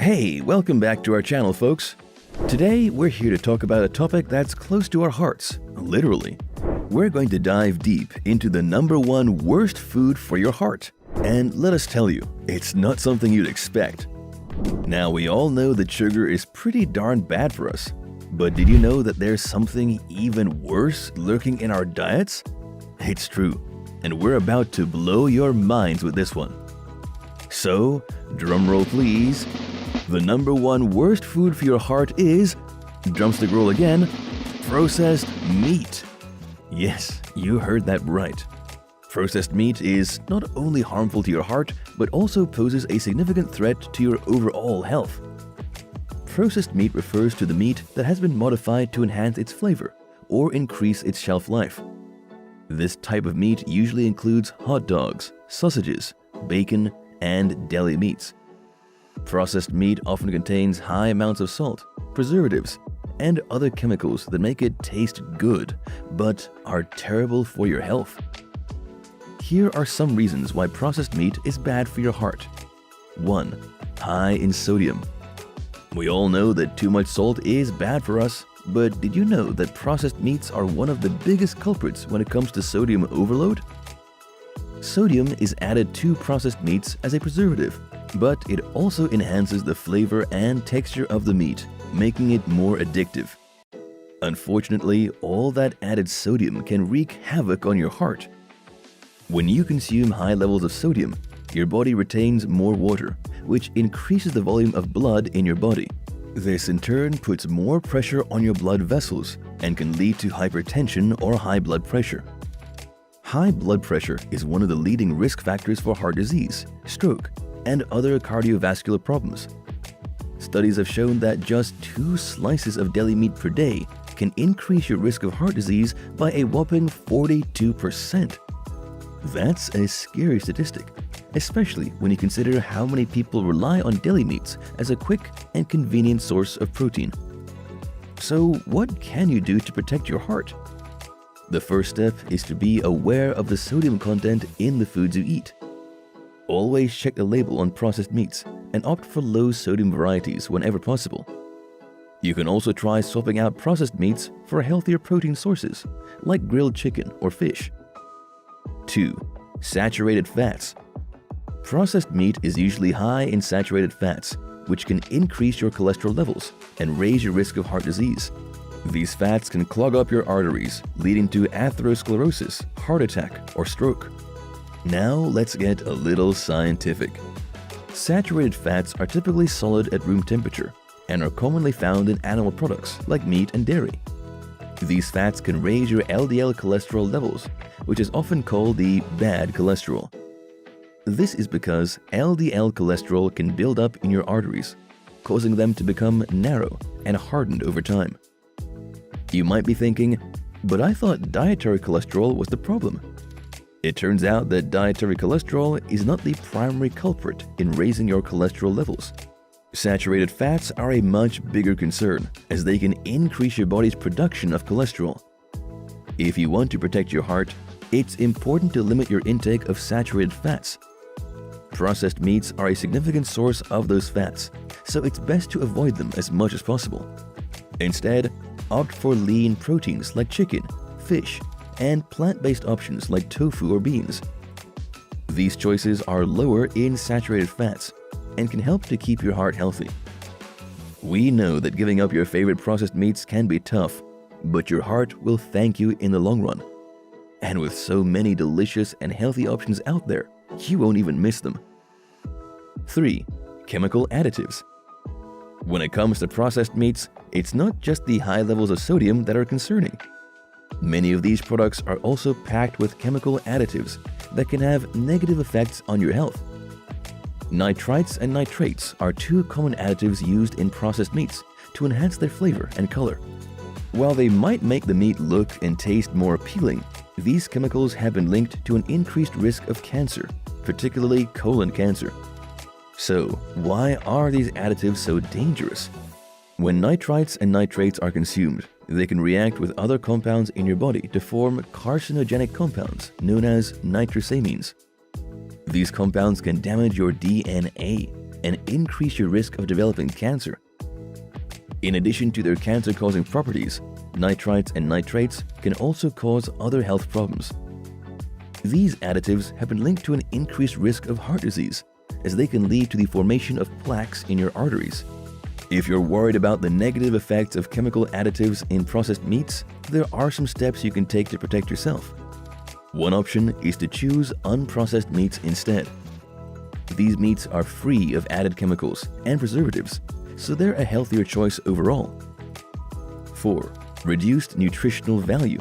Hey, welcome back to our channel, folks. Today, we're here to talk about a topic that's close to our hearts, literally. We're going to dive deep into the #1 worst food for your heart. And let us tell you, it's not something you'd expect. Now, we all know that sugar is pretty darn bad for us. But did you know that there's something even worse lurking in our diets? It's true, and we're about to blow your minds with this one. So, drumroll please. The #1 worst food for your heart is, drumstick roll again, processed meat. Yes, you heard that right. Processed meat is not only harmful to your heart, but also poses a significant threat to your overall health. Processed meat refers to the meat that has been modified to enhance its flavor or increase its shelf life. This type of meat usually includes hot dogs, sausages, bacon, and deli meats. Processed meat often contains high amounts of salt, preservatives, and other chemicals that make it taste good, but are terrible for your health. Here are some reasons why processed meat is bad for your heart. 1. High in sodium. We all know that too much salt is bad for us, but did you know that processed meats are one of the biggest culprits when it comes to sodium overload? Sodium is added to processed meats as a preservative, but it also enhances the flavor and texture of the meat, making it more addictive. Unfortunately, all that added sodium can wreak havoc on your heart. When you consume high levels of sodium, your body retains more water, which increases the volume of blood in your body. This in turn puts more pressure on your blood vessels and can lead to hypertension or high blood pressure. High blood pressure is one of the leading risk factors for heart disease, stroke, and other cardiovascular problems. Studies have shown that just 2 slices of deli meat per day can increase your risk of heart disease by a whopping 42%. That's a scary statistic, especially when you consider how many people rely on deli meats as a quick and convenient source of protein. So, what can you do to protect your heart? The first step is to be aware of the sodium content in the foods you eat. Always check the label on processed meats and opt for low sodium varieties whenever possible. You can also try swapping out processed meats for healthier protein sources, like grilled chicken or fish. 2. Saturated fats. Processed meat is usually high in saturated fats, which can increase your cholesterol levels and raise your risk of heart disease. These fats can clog up your arteries, leading to atherosclerosis, heart attack, or stroke. Now let's get a little scientific. Saturated fats are typically solid at room temperature and are commonly found in animal products like meat and dairy. These fats can raise your LDL cholesterol levels, which is often called the bad cholesterol. This is because LDL cholesterol can build up in your arteries, causing them to become narrow and hardened over time. You might be thinking, but I thought dietary cholesterol was the problem. It turns out that dietary cholesterol is not the primary culprit in raising your cholesterol levels. Saturated fats are a much bigger concern, as they can increase your body's production of cholesterol. If you want to protect your heart, it's important to limit your intake of saturated fats. Processed meats are a significant source of those fats, so it's best to avoid them as much as possible. Instead, opt for lean proteins like chicken, fish, and plant-based options like tofu or beans. These choices are lower in saturated fats and can help to keep your heart healthy. We know that giving up your favorite processed meats can be tough, but your heart will thank you in the long run. And with so many delicious and healthy options out there, you won't even miss them. 3. Chemical additives. When it comes to processed meats, it's not just the high levels of sodium that are concerning. Many of these products are also packed with chemical additives that can have negative effects on your health. Nitrites and nitrates are 2 common additives used in processed meats to enhance their flavor and color. While they might make the meat look and taste more appealing, these chemicals have been linked to an increased risk of cancer, particularly colon cancer. So, why are these additives so dangerous? When nitrites and nitrates are consumed, they can react with other compounds in your body to form carcinogenic compounds known as nitrosamines. These compounds can damage your DNA and increase your risk of developing cancer. In addition to their cancer-causing properties, nitrites and nitrates can also cause other health problems. These additives have been linked to an increased risk of heart disease, as they can lead to the formation of plaques in your arteries. If you're worried about the negative effects of chemical additives in processed meats, there are some steps you can take to protect yourself. One option is to choose unprocessed meats instead. These meats are free of added chemicals and preservatives, so they're a healthier choice overall. 4. Reduced nutritional value.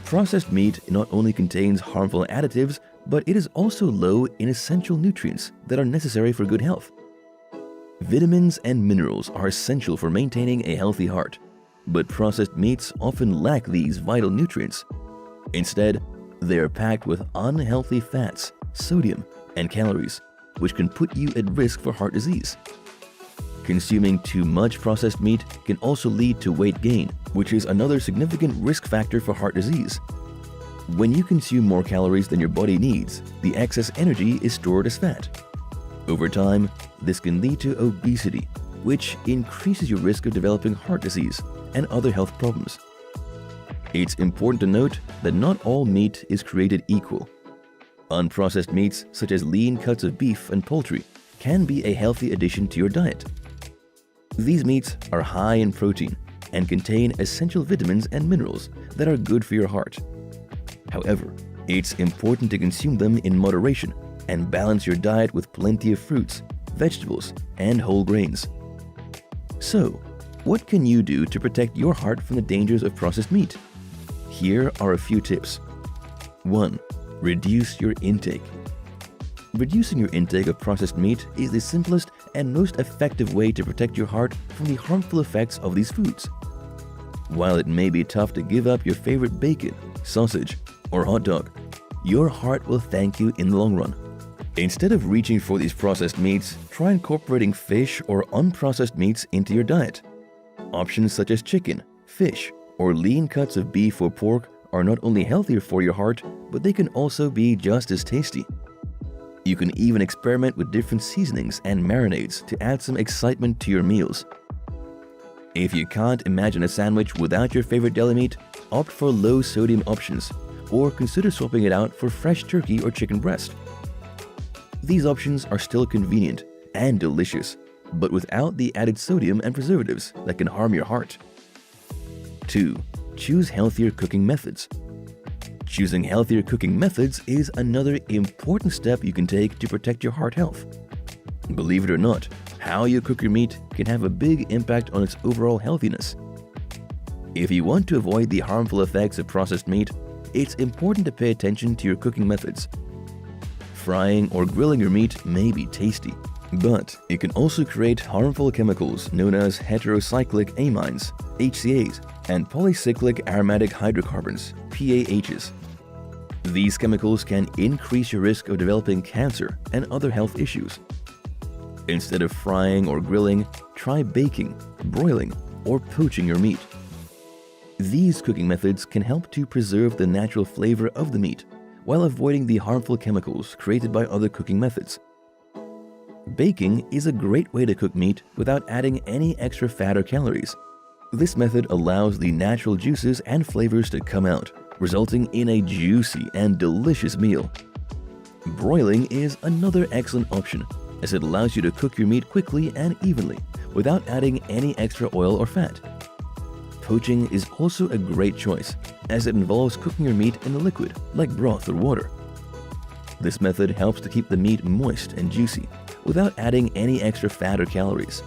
Processed meat not only contains harmful additives, but it is also low in essential nutrients that are necessary for good health. Vitamins and minerals are essential for maintaining a healthy heart, but processed meats often lack these vital nutrients. Instead, they are packed with unhealthy fats, sodium, and calories, which can put you at risk for heart disease. Consuming too much processed meat can also lead to weight gain, which is another significant risk factor for heart disease. When you consume more calories than your body needs, the excess energy is stored as fat. Over time, this can lead to obesity, which increases your risk of developing heart disease and other health problems. It's important to note that not all meat is created equal. Unprocessed meats, such as lean cuts of beef and poultry, can be a healthy addition to your diet. These meats are high in protein and contain essential vitamins and minerals that are good for your heart. However, it's important to consume them in moderation and balance your diet with plenty of fruits, vegetables, and whole grains. So, what can you do to protect your heart from the dangers of processed meat? Here are a few tips. 1. Reduce your intake. Reducing your intake of processed meat is the simplest and most effective way to protect your heart from the harmful effects of these foods. While it may be tough to give up your favorite bacon, sausage, or hot dog, your heart will thank you in the long run. Instead of reaching for these processed meats, try incorporating fish or unprocessed meats into your diet. Options such as chicken, fish, or lean cuts of beef or pork are not only healthier for your heart, but they can also be just as tasty. You can even experiment with different seasonings and marinades to add some excitement to your meals. If you can't imagine a sandwich without your favorite deli meat, opt for low-sodium options, or consider swapping it out for fresh turkey or chicken breast. These options are still convenient and delicious, but without the added sodium and preservatives that can harm your heart. 2. Choose healthier cooking methods. Choosing healthier cooking methods is another important step you can take to protect your heart health. Believe it or not, how you cook your meat can have a big impact on its overall healthiness. If you want to avoid the harmful effects of processed meat, it's important to pay attention to your cooking methods. Frying or grilling your meat may be tasty, but it can also create harmful chemicals known as heterocyclic amines, HCAs, and polycyclic aromatic hydrocarbons, PAHs. These chemicals can increase your risk of developing cancer and other health issues. Instead of frying or grilling, try baking, broiling, or poaching your meat. These cooking methods can help to preserve the natural flavor of the meat while avoiding the harmful chemicals created by other cooking methods. Baking is a great way to cook meat without adding any extra fat or calories. This method allows the natural juices and flavors to come out, resulting in a juicy and delicious meal. Broiling is another excellent option, as it allows you to cook your meat quickly and evenly without adding any extra oil or fat. Poaching is also a great choice, as it involves cooking your meat in a liquid, like broth or water. This method helps to keep the meat moist and juicy, without adding any extra fat or calories.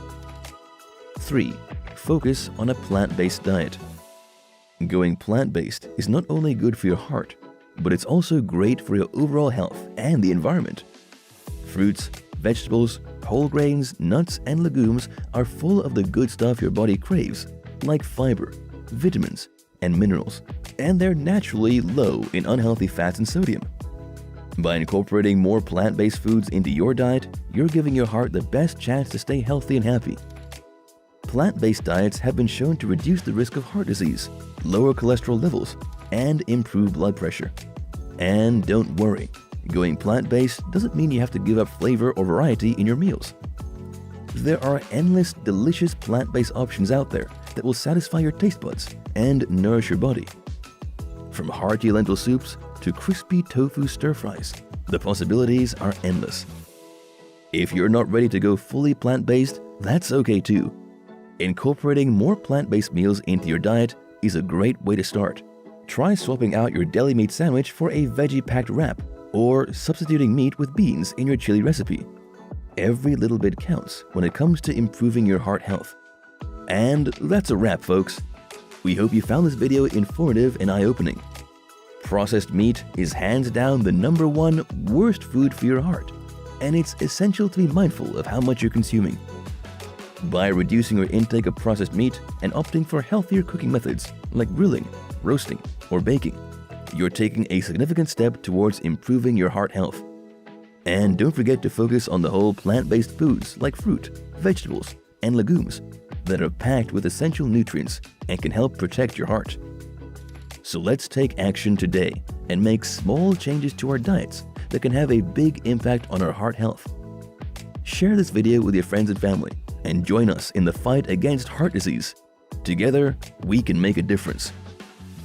3. Focus on a plant-based diet. Going plant-based is not only good for your heart, but it's also great for your overall health and the environment. Fruits, vegetables, whole grains, nuts, and legumes are full of the good stuff your body craves, like fiber, vitamins, and minerals, and they're naturally low in unhealthy fats and sodium. By incorporating more plant-based foods into your diet, you're giving your heart the best chance to stay healthy and happy. Plant-based diets have been shown to reduce the risk of heart disease, lower cholesterol levels, and improve blood pressure. And don't worry, Going plant-based doesn't mean you have to give up flavor or variety in your meals. There are endless delicious plant-based options out there that will satisfy your taste buds and nourish your body. From hearty lentil soups to crispy tofu stir-fries, the possibilities are endless. If you're not ready to go fully plant-based, that's okay too. Incorporating more plant-based meals into your diet is a great way to start. Try swapping out your deli meat sandwich for a veggie-packed wrap, or substituting meat with beans in your chili recipe. Every little bit counts when it comes to improving your heart health. And that's a wrap, folks. We hope you found this video informative and eye-opening. Processed meat is hands down the #1 worst food for your heart, and it's essential to be mindful of how much you're consuming. By reducing your intake of processed meat and opting for healthier cooking methods like grilling, roasting, or baking, you're taking a significant step towards improving your heart health. And don't forget to focus on the whole plant-based foods like fruit, vegetables, and legumes that are packed with essential nutrients and can help protect your heart. So let's take action today and make small changes to our diets that can have a big impact on our heart health. Share this video with your friends and family and join us in the fight against heart disease. Together, we can make a difference.